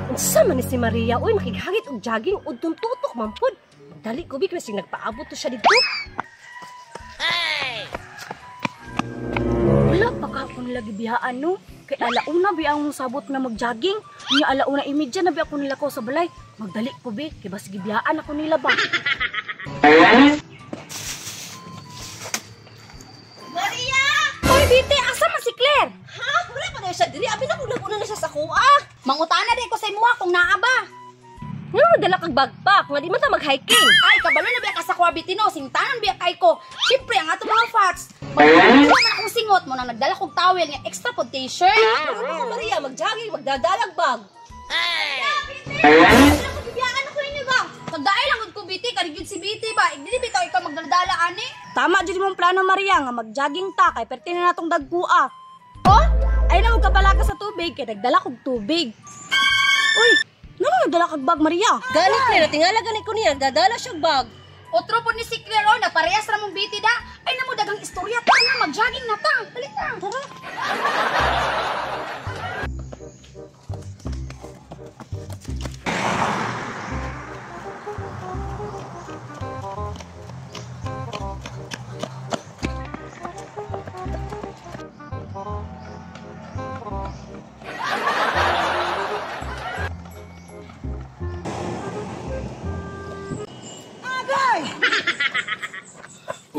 Unsa man ni si Maria? Uy, makighangit og jogging udtong tutok man pod. Dali ko big kasi nagpaabot to siya dito. Wala pa ka akong lagi biyaan no. Kay alauna bi ang sabot na mag-jogging. Nya alauna imedya na bi ako nila ko sa balay. Magdali ko bi kay bas gibiyaan ako nila ba. Maria! Oy, Bite, asa man si Claire? Ha? Wala pa na siya diri. Abi na una na siya sa kuha. Mangutana din ko sa imuha kung naa ba. Nga dala kag backpack, nga di man ta mag-hiking. Ay, kabalo na biya ka sa kuha Bitino, sintanan biya kay ko. Siyempre, ang ato mga facts. Magdala man akong singot mo na nagdala kong towel nga extra pod t-shirt. Ano ko Maria, mag-jogging, magdadalag bag. Biyaan ako inyo ba? Magdaay lang ko Biti, karigid si Biti ba? Hindi bitaw ikaw magdala ani. Tama jud imong plano Maria nga mag-jogging ta kay perti na natong dagkua. Oh, ay na magkabala ka sa tubig kay nagdala kog tubig. Uy, ano nagdala kag bag Maria? Gani Claire, tingala gani ko niya, nagdadala siya bag. Otro po ni si Claire, oh, na parehas na mong Biti da. Ay namo dagang istorya ta na mag-jogging na ta. Dali na. Tara.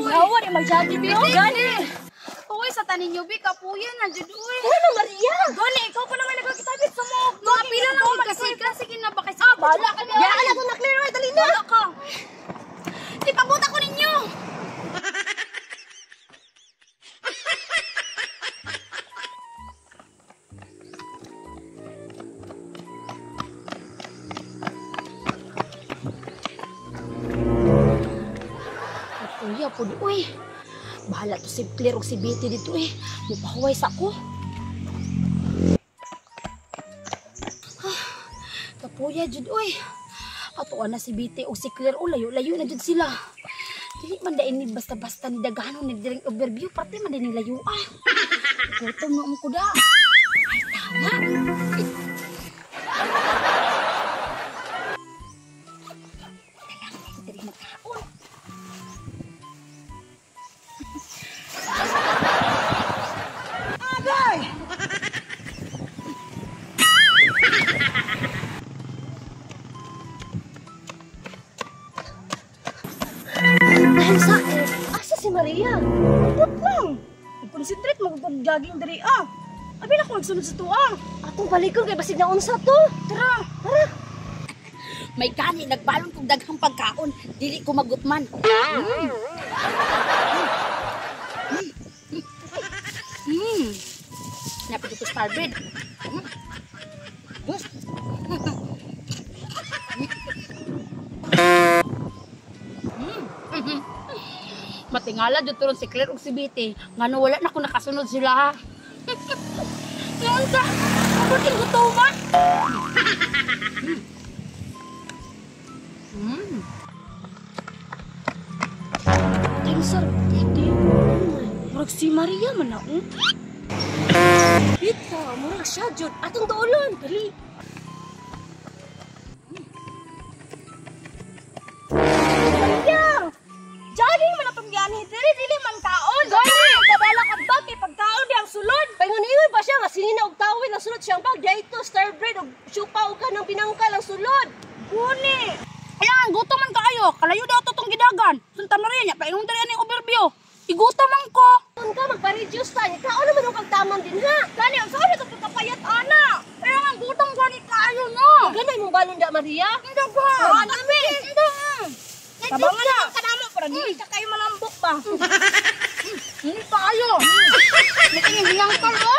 Yawa rin mag-jogging no? Gani! Uy, sa tanin nyo, Bi, kapuyan na dyan, uy. Ano Maria? Gani, ikaw pa naman nagkakitabit sa mo. Mga pila lang ako kasi sige na ba kasi. Bala ka niya. Biyaan ako na Claire, ay dali na. Bala ka. Ipabot ako ninyo. Uy, po uy. Bahala to si Claire o si Biti dito eh. Mupahuway sa ako. Kapuya jud uy. Atuan na si Biti o si Claire o layo-layo na jud sila. Dili man da ini basta-basta ni daghanon ni diring overview pati man din ni layo ah. Gutom na ko da. Ay tama. Asa si Maria? Put lang. Concentrate mag-jogging diri ah. Abi na ko nagsunod sa tuwa. Atong balikon kay basig na unsa to. Tara, tara. May gani nagbalon kog daghang pagkaon, dili ko magutman. Napito ko starbread. Matingala jud turon si Claire ug si Biti. Ngano wala na ko nakasunod sila. Yan ka. Ako din gutom ba? Tinsar, Biti. Murag si Maria man na. Bita, murag siya jud. Atong doolon, dali. Jogging man atong gani, dili man kaon. Gani, babala ka ba kay pagkaon di ang sulod. Paingon-ingon ba siya nga sinina og tawid ang sulod siyang bag dito starbread og siupaw ka ng pinangkal ang sulod. Guni. Ayan, gutom man kaayo. Kalayo daw to tong gidagan. Sunta Maria nya, paingon diri ani overview. Igutom man ko. Kun ka magpa-reduce ta, kaon naman ang pagtamang din ha. Gani, ang sabi ko pagkapayat ana. Kaya nga gutom gani kaayo no. Ganay mong balon da Maria. Hindi ba? Ano mi? Hindi. Tabangan na ka namo para dili ka kayo malambok ba. Hindi pa ayo. Natingin lang ka no.